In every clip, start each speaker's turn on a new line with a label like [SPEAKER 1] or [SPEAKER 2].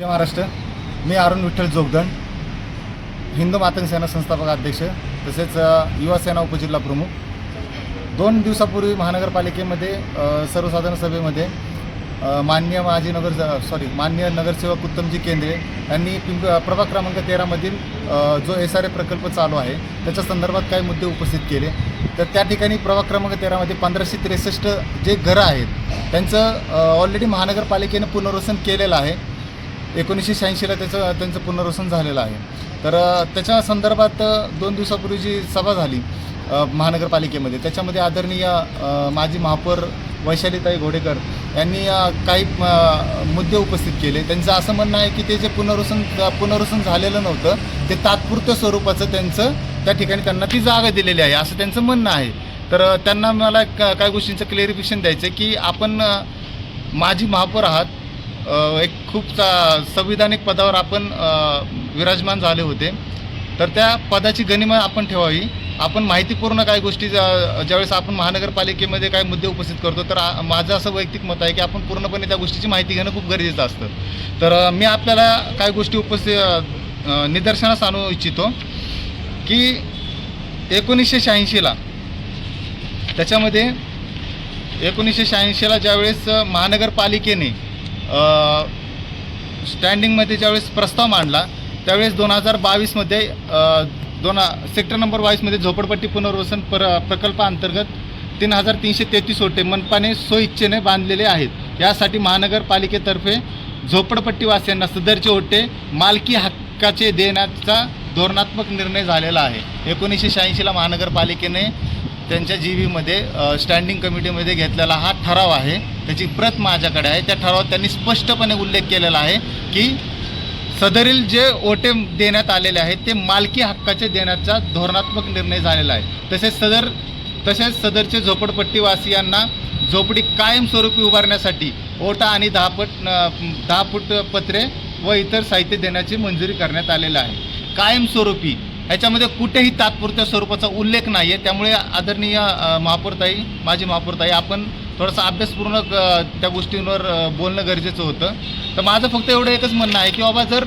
[SPEAKER 1] जय महाराष्ट्र. मी अरुण विठ्ठल जोगदंड, हिंदू मातंग सेना संस्थापक अध्यक्ष तसेच युवा सेना उपजिल्हा प्रमुख. 2 दिवसापूर्वी महानगरपालिकेमध्ये सर्वसाधारण सभेमध्ये माननीय माननीय नगरसेवक उत्तमजी केंद्रे यांनी प्रभाग क्रमांक 13 मधील जो SRA प्रकल्प चालू आहे त्याच्या संदर्भात काही मुद्दे उपस्थित केले. तर त्या ठिकाणी प्रभाग क्रमांक 13 मध्ये 1563 जे घरं आहेत त्यांचं ऑलरेडी महानगरपालिकेने पुनर्वसन केलेलं आहे. 1986ला त्यांचं पुनर्वसन झालेलं आहे. तर त्याच्या संदर्भात 2 दिवसापूर्वी जी सभा झाली महानगरपालिकेमध्ये त्याच्यामध्ये आदरणीय माजी महापौर वैशालीताई घोडेकर यांनी काही मुद्दे उपस्थित केले. त्यांचं असं म्हणणं आहे की ते जे पुनर्वसन झालेलं नव्हतं ते तात्पुरत्या स्वरूपाचं त्या ठिकाणी त्यांना ती जागा दिलेली आहे असं त्यांचं म्हणणं आहे. तर त्यांना मला काही गोष्टींचं क्लेरिफिकेशन द्यायचं आहे की आपण माजी महापौर आहात, एक खूप संविधानिक पदावर आपण विराजमान झाले होते. तर त्या पदाची गनिमा आपण ठेवावी. आपण माहितीपूर्ण काही गोष्टी ज्यावेळेस आपण महानगरपालिकेमध्ये काही मुद्दे उपस्थित करतो तर माझं असं वैयक्तिक मत आहे की आपण पूर्णपणे त्या गोष्टीची माहिती घेणं खूप गरजेचं असतं. तर मी आपल्याला काही गोष्टी निदर्शनास आणू इच्छितो की 1986ला त्याच्यामध्ये 1986ला ज्यावेळेस महानगरपालिकेने स्टँडिंगमध्ये ज्यावेळेस प्रस्ताव मांडला त्यावेळेस 2022मध्ये सेक्टर नंबर 22मध्ये झोपडपट्टी पुनर्वसन प्रकल्पाअंतर्गत 3333 ओटे मनपाने स्वइच्छेने बांधलेले आहेत. यासाठी महानगरपालिकेतर्फे झोपडपट्टीवासियांना सदरचे ओटे मालकी हक्काचे देण्याचा धोरणात्मक निर्णय झालेला आहे. 1986ला महानगरपालिकेने त्यांच्या जीवीमध्ये स्टँडिंग कमिटीमध्ये घेतलेला हा ठराव आहे. त्याची प्रत माझ्याकडे आहे. त्या ठरावात त्यांनी स्पष्टपणे उल्लेख केलेला आहे की सदरील जे ओटे देण्यात आलेले आहेत ते मालकी हक्काचे देण्याचा धोरणात्मक निर्णय झालेला आहे. तसेच सदरचे झोपडपट्टीवासियांना झोपडी कायमस्वरूपी उभारण्यासाठी ओटा आणि 10 फूट पत्रे व इतर साहित्य देण्याची मंजुरी करण्यात आलेलं आहे. कायमस्वरूपी ह्याच्यामध्ये कुठेही तात्पुरत्या स्वरूपाचा उल्लेख नाही आहे. त्यामुळे आदरणीय माजी महापौरताई आपण थोडासा अभ्यासपूर्ण त्या गोष्टींवर बोलणं गरजेचं होतं. तर माझं फक्त एवढं एकच म्हणणं आहे की बाबा जर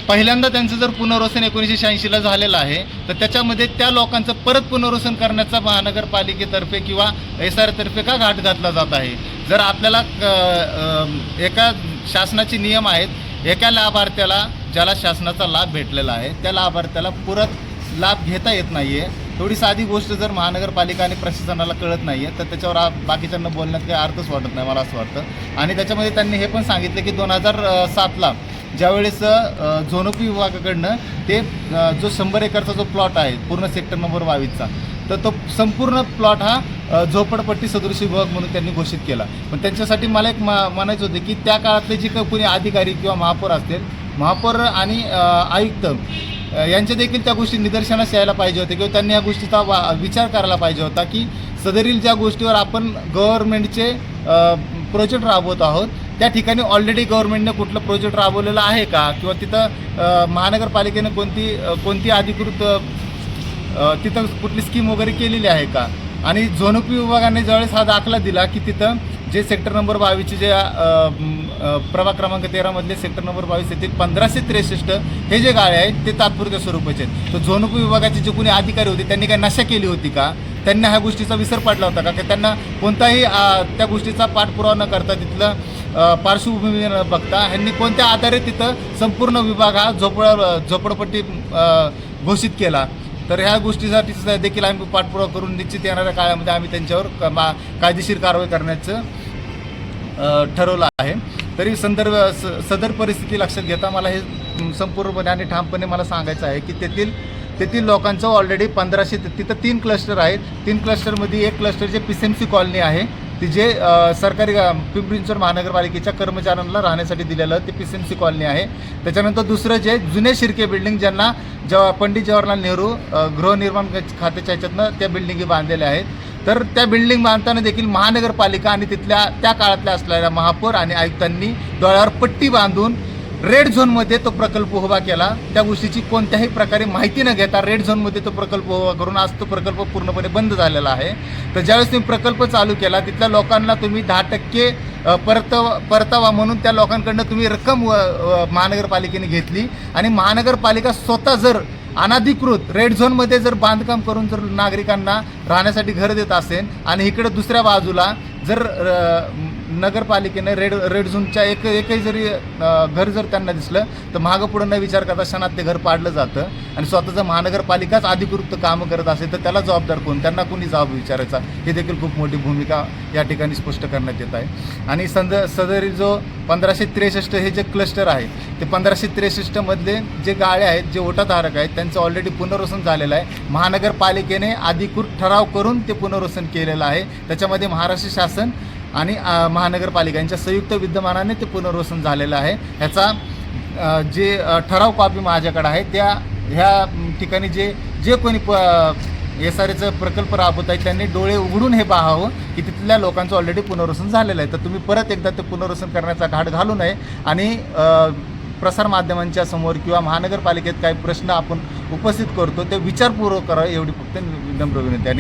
[SPEAKER 1] पहिल्यांदा त्यांचं जर पुनर्वसन 1986ला झालेलं आहे तर त्याच्यामध्ये त्या लोकांचं परत पुनर्वसन करण्याचा महानगरपालिकेतर्फे किंवा SRA तर्फे का घाट घातला जात आहे. जर आपल्याला एका शासनाचे नियम आहेत, एका लाभार्थ्याला ज्याला शासनाचा लाभ भेटलेला आहे त्या लाभार्थ्याला परत लाभ घेता येत नाही आहे. थोडी साधी गोष्ट जर महानगरपालिका आणि प्रशासनाला कळत नाही आहे तर त्याच्यावर बाकीच्यांना बोलण्यात काही अर्थच वाटत नाही मला असं वाटतं. आणि त्याच्यामध्ये त्यांनी हे पण सांगितलं की 2007ला ज्यावेळेस झोनोपी विभागाकडनं ते जो 100 एकरचा जो प्लॉट आहे पूर्ण सेक्टर नंबर 22चा तर तो संपूर्ण प्लॉट हा झोपडपट्टी सदृश विभाग म्हणून त्यांनी घोषित केला. पण त्यांच्यासाठी मला एक म्हणायचं होते की त्या काळातले जे कोणी अधिकारी किंवा महापौर असतील, महापौर आणि आयुक्त यांच्या देखील त्या गोष्टी निदर्शनास यायला पाहिजे होते किंवा त्यांनी या गोष्टीचा विचार करायला पाहिजे होता की सदरील ज्या गोष्टीवर आपण गव्हर्नमेंटचे प्रोजेक्ट राबवत आहोत त्या ठिकाणी ऑलरेडी गव्हर्नमेंटने कुठलं प्रोजेक्ट राबवलेलं आहे का किंवा तिथं महानगरपालिकेने कोणती अधिकृत तिथं कुठली स्कीम वगैरे केलेली आहे का. आणि झोनोपी विभागाने ज्यावेळेस हा दाखला दिला की तिथं जे सेक्टर नंबर 22चे जे प्रभाग क्रमांक 13 मधले सेक्टर नंबर 22 येथील 1563 हे जे गाळे आहेत ते तात्पुरत्या स्वरूपाचे आहेत. तर झोनोपी विभागाचे जे कोणी अधिकारी होते त्यांनी काय नशा केली होती का, त्यांना ह्या गोष्टीचा विसर पडला होता का, की त्यांना कोणताही त्या गोष्टीचा पाठपुरावा न करता तिथलं पार्श्वभूमी न बघता ह्यांनी कोणत्या आधारे तिथं संपूर्ण विभाग हा झोपडपट्टी घोषित केला. तर ह्या गोष्टीसाठी देखील आम्ही पाठपुरावा करून निश्चित येणाऱ्या काळामध्ये आम्ही त्यांच्यावर कायदेशीर कारवाई करण्याचं ठरवलं आहे. तरी सदर परिस्थिती लक्षात घेता मला हे संपूर्णपणे आणि ठामपणे मला सांगायचं आहे की तेथील लोकांचं ऑलरेडी 1500 तिथं 3 क्लस्टर आहेत. 3 क्लस्टरमध्ये एक क्लस्टर जे PCMC कॉलनी आहे ती जे सरकारी पिंपरी चिंचवड महानगरपालिकेच्या कर्मचाऱ्यांना राहण्यासाठी दिलेलं ते PCMC कॉलनी आहे. त्याच्यानंतर दुसरं जे जुने शिर्के बिल्डिंग ज्यांना पंडित जवाहरलाल नेहरू गृहनिर्माण खात्याच्या ह्याच्यातनं त्या बिल्डिंगी बांधलेल्या आहेत. तर त्या बिल्डिंग बांधताना देखील महानगरपालिका आणि त्या काळातल्या असलेल्या महापौर आणि आयुक्तांनी डोळ्यावर पट्टी बांधून रेड झोनमध्ये तो प्रकल्प उभा केला. त्या गोष्टीची कोणत्याही प्रकारे माहिती न घेता रेड झोनमध्ये तो प्रकल्प उभा करून आज तो प्रकल्प पूर्णपणे बंद झालेला आहे. तर ज्यावेळेस तुम्ही प्रकल्प चालू केला तिथल्या लोकांना तुम्ही 10% परतावा म्हणून त्या लोकांकडनं तुम्ही रक्कम महानगरपालिकेने घेतली आणि महानगरपालिका स्वतः जर अनधिकृत रेड झोनमध्ये जर बांधकाम करून जर नागरिकांना राहण्यासाठी घर देत असेल आणि इकडं दुसऱ्या बाजूला जर नगरपालिकेने रेड झोनच्या एकही जरी घर जर त्यांना दिसलं तर मागं पुढं न विचार करता क्षणात ते घर पाडलं जातं आणि स्वतःचं महानगरपालिकाच अधिकृत कामं करत असेल तर त्याला जबाबदार कोण, त्यांना कोणी जबाब विचारायचा, हे देखील खूप मोठी भूमिका या ठिकाणी स्पष्ट करण्यात येत आहे. आणि सदरी जो 1563 हे जे क्लस्टर आहे ते 1563मधले जे गाळे आहेत, जे ओटाधारक आहेत, त्यांचं ऑलरेडी पुनर्वसन झालेलं आहे. महानगरपालिकेने अधिकृत ठराव करून ते पुनर्वसन केलेलं आहे. त्याच्यामध्ये महाराष्ट्र शासन आणि महानगरपालिकांच्या संयुक्त विद्यमानाने ते पुनर्वसन झालेलं आहे. ह्याचा जे ठराव कॉपी माझ्याकडे आहे ह्या ठिकाणी जे कोणी SRAचं प्रकल्प राबवत आहे त्यांनी डोळे उघडून हे पाहावं की तिथल्या लोकांचं ऑलरेडी पुनर्वसन झालेलं आहे. तर तुम्ही परत एकदा ते पुनर्वसन करण्याचा घाट घालू नये आणि प्रसारमाध्यमांच्या समोर किंवा महानगरपालिकेत काही प्रश्न आपण उपस्थित करतो ते विचारपूर्वक करावे एवढी फक्त नम्र विनंती. आणि